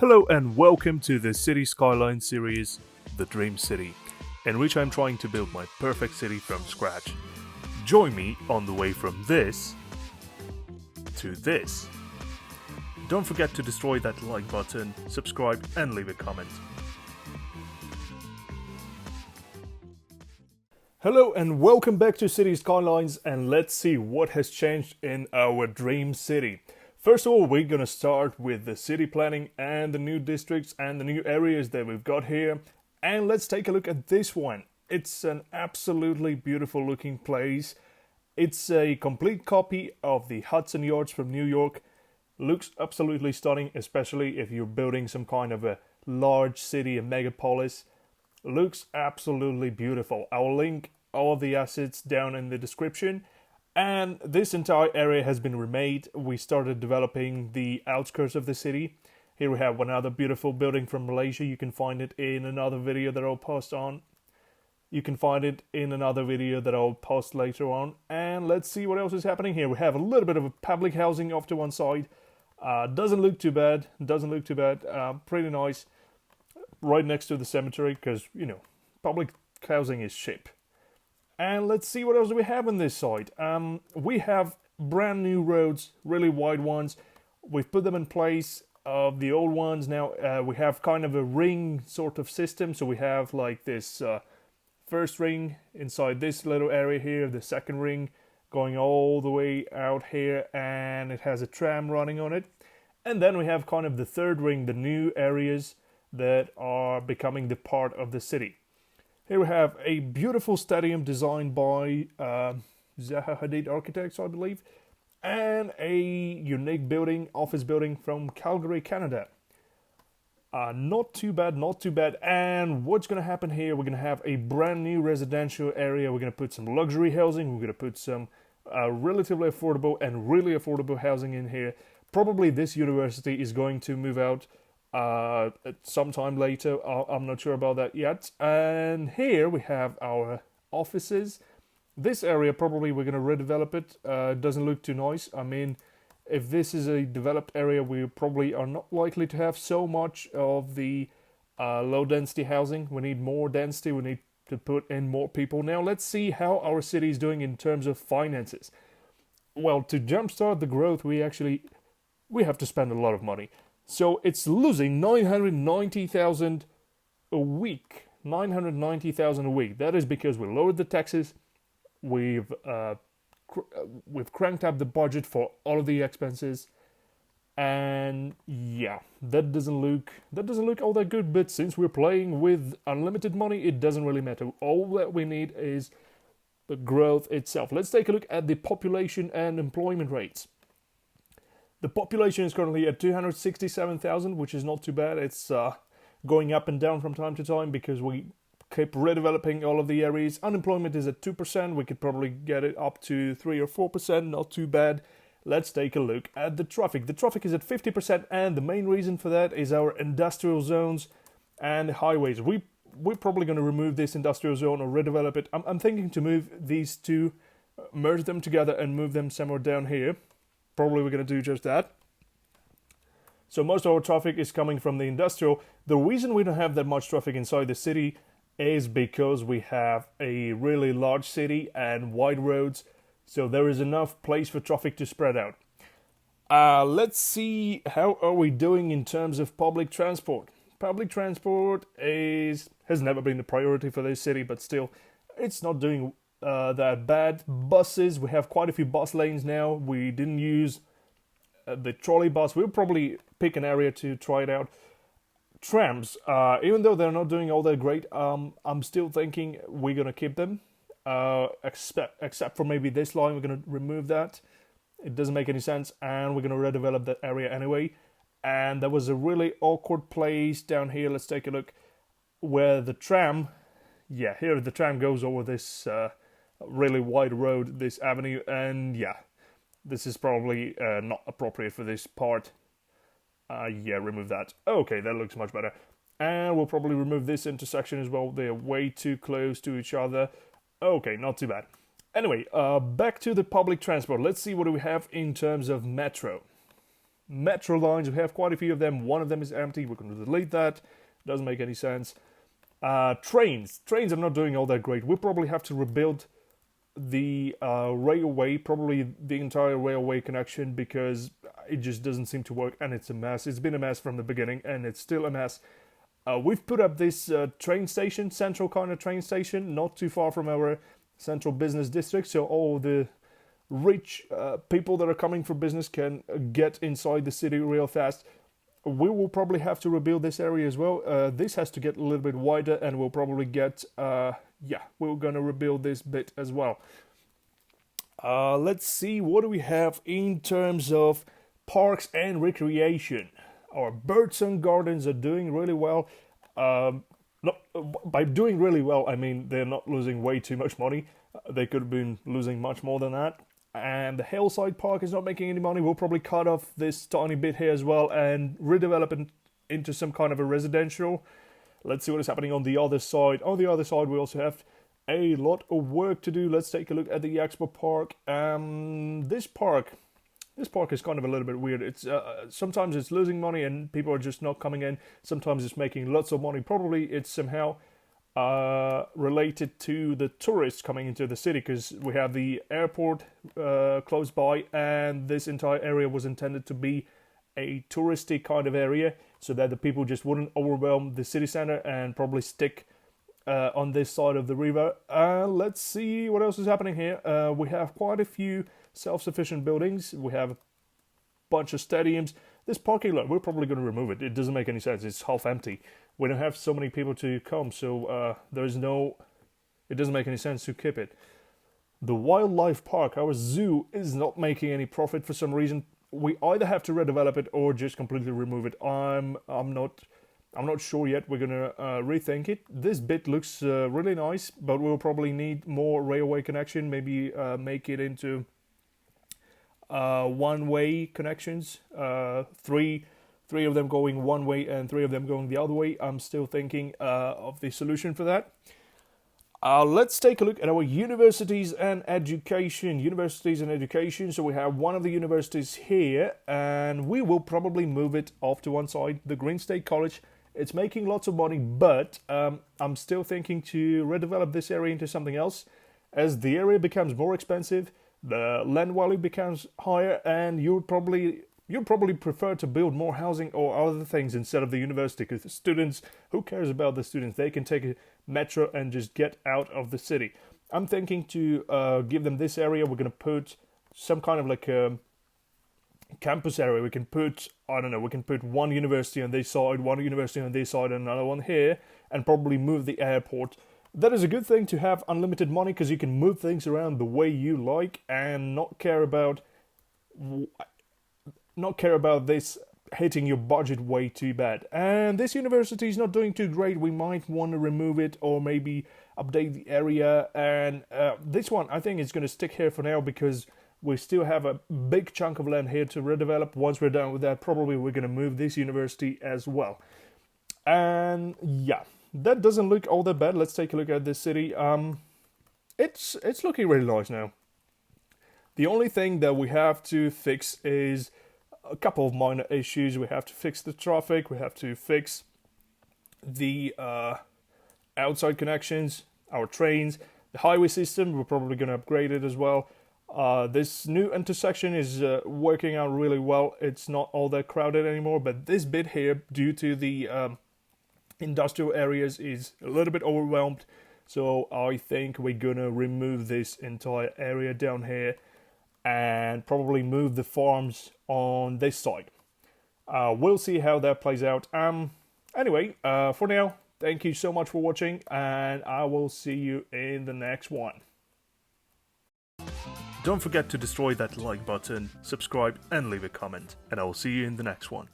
Hello and welcome to the City Skylines series, The Dream City, in which I'm trying to build my perfect city from scratch. Join me on the way from this to this. Don't forget to destroy that like button, subscribe and leave a comment. Hello and welcome back to City Skylines, and let's see what has changed in our dream city. First of all, we're gonna start with the city planning and the new districts and the new areas that we've got here. And let's take a look at this one. It's an absolutely beautiful looking place. It's a complete copy of the Hudson Yards from New York. Looks absolutely stunning, especially if you're building some kind of a large city, a megapolis. Looks absolutely beautiful. I'll link all of the assets down in the description. And this entire area has been remade. We started developing the outskirts of the city. Here we have another beautiful building from Malaysia. You can find it in another video that I'll post on. You can find it in another video that I'll post later on. And let's see what else is happening here. We have a little bit of a public housing off to one side. Doesn't look too bad. Pretty nice. Right next to the cemetery because, you know, public housing is cheap. And let's see what else we have on this side. We have brand new roads, really wide ones. We've put them in place of the old ones. Now we have kind of a ring sort of system. So we have like this first ring inside this little area here, the second ring going all the way out here, and it has a tram running on it. And then we have kind of the third ring, the new areas that are becoming the part of the city. Here we have a beautiful stadium designed by Zaha Hadid Architects, I believe, and a unique building, office building from Calgary, Canada. Not too bad. And what's going to happen here, we're going to have a brand new residential area. We're going to put some luxury housing. We're going to put some relatively affordable and really affordable housing in here. Probably this university is going to move out sometime later. I'm not sure about that yet. And here we have our offices. This area probably we're going to redevelop it. Doesn't look too nice. I mean, if this is a developed area, we probably are not likely to have so much of the low density housing. We need more density. We need to put in more people. Now let's see how our city is doing in terms of finances. Well, to jumpstart the growth, we have to spend a lot of money. So it's losing $990,000 a week. $990,000 a week. That is because we lowered the taxes. We've cranked up the budget for all of the expenses, and yeah, that doesn't look all that good. But since we're playing with unlimited money, it doesn't really matter. All that we need is the growth itself. Let's take a look at the population and employment rates. The population is currently at 267,000, which is not too bad. It's going up and down from time to time because we keep redeveloping all of the areas. Unemployment is at 2%. We could probably get it up to 3 or 4%. Not too bad. Let's take a look at the traffic. The traffic is at 50%, and the main reason for that is our industrial zones and highways. We're probably going to remove this industrial zone or redevelop it. I'm thinking to move these two, merge them together and move them somewhere down here. Probably we're going to do just that. So most of our traffic is coming from the industrial. The reason we don't have that much traffic inside the city is because we have a really large city and wide roads. So there is enough place for traffic to spread out. Let's see how are we doing in terms of public transport. Public transport has never been a priority for this city, but still, it's not doing that bad. Buses, we have quite a few bus lanes now. We didn't use the trolley bus. We'll probably pick an area to try it out. Trams, even though they're not doing all that great, I'm still thinking we're going to keep them. Except for maybe this line, we're going to remove that. It doesn't make any sense, and we're going to redevelop that area anyway. And there was a really awkward place down here. Let's take a look where the tram... Yeah, here the tram goes over this really wide road, this avenue, and yeah, this is probably not appropriate for this part. Yeah, remove that. Okay, that looks much better. And we'll probably remove this intersection as well. They're way too close to each other. Okay, not too bad. Anyway, back to the public transport. Let's see what do we have in terms of metro. metro lines. We have quite a few of them. One of them is empty. We're going to delete that. Doesn't make any sense. Trains are not doing all that great. We'll probably have to rebuild the railway, probably the entire railway connection, because it just doesn't seem to work, and it's a mess. It's been a mess from the beginning, and it's still a mess. We've put up this train station, central kind of train station, not too far from our central business district, so all the rich people that are coming for business can get inside the city real fast. We will probably have to rebuild this area as well. This has to get a little bit wider, and we'll probably get we're gonna rebuild this bit as well. Let's see, what do we have in terms of parks and recreation? Our birds and gardens are doing really well. By doing really well, I mean they're not losing way too much money. They could have been losing much more than that. And the Hillside Park is not making any money. We'll probably cut off this tiny bit here as well and redevelop it into some kind of a residential. Let's see what is happening on the other side. On the other side, we also have a lot of work to do. Let's take a look at the Expo Park. This park is kind of a little bit weird. It's sometimes it's losing money and people are just not coming in. Sometimes it's making lots of money. Probably it's somehow related to the tourists coming into the city, because we have the airport close by, and this entire area was intended to be a touristy kind of area, so that the people just wouldn't overwhelm the city center and probably stick on this side of the river. Let's see what else is happening here. We have quite a few self-sufficient buildings. We have a bunch of stadiums. This parking lot, we're probably going to remove it. It doesn't make any sense. It's half empty. We don't have so many people to come, so it doesn't make any sense to keep it. The wildlife park, our zoo, is not making any profit for some reason. We either have to redevelop it or just completely remove it. I'm not sure yet. We're gonna rethink it. This bit looks really nice, but we'll probably need more railway connection. Maybe make it into one-way connections. Three of them going one way and 3 of them going the other way. I'm still thinking of the solution for that. Let's take a look at our universities and education. So we have one of the universities here, and we will probably move it off to one side. The Green State College. It's making lots of money, but I'm still thinking to redevelop this area into something else. As the area becomes more expensive, the land value becomes higher, and you'd probably prefer to build more housing or other things instead of the university, because the students, who cares about the students? They can take a metro and just get out of the city. I'm thinking to give them this area. We're going to put some kind of like a campus area. We can put, we can put one university on this side, one university on this side, and another one here, and probably move the airport. That is a good thing to have unlimited money, because you can move things around the way you like and not care about this hitting your budget way too bad. And this university is not doing too great. We might want to remove it or maybe update the area. And this one, I think, is going to stick here for now, because we still have a big chunk of land here to redevelop. Once we're done with that, probably we're going to move this university as well. And yeah, that doesn't look all that bad. Let's take a look at this city. It's looking really nice now. The only thing that we have to fix is a couple of minor issues. We have to fix the traffic. We have to fix the outside connections, our trains, the highway system. We're probably going to upgrade it as well. This new intersection is working out really well. It's not all that crowded anymore, but this bit here, due to the industrial areas, is a little bit overwhelmed. So I think we're going to remove this entire area down here and probably move the farms on this side. We'll see how that plays out. Anyway, for now, thank you so much for watching, and I will see you in the next one. Don't forget to destroy that like button, subscribe, and leave a comment, and I will see you in the next one.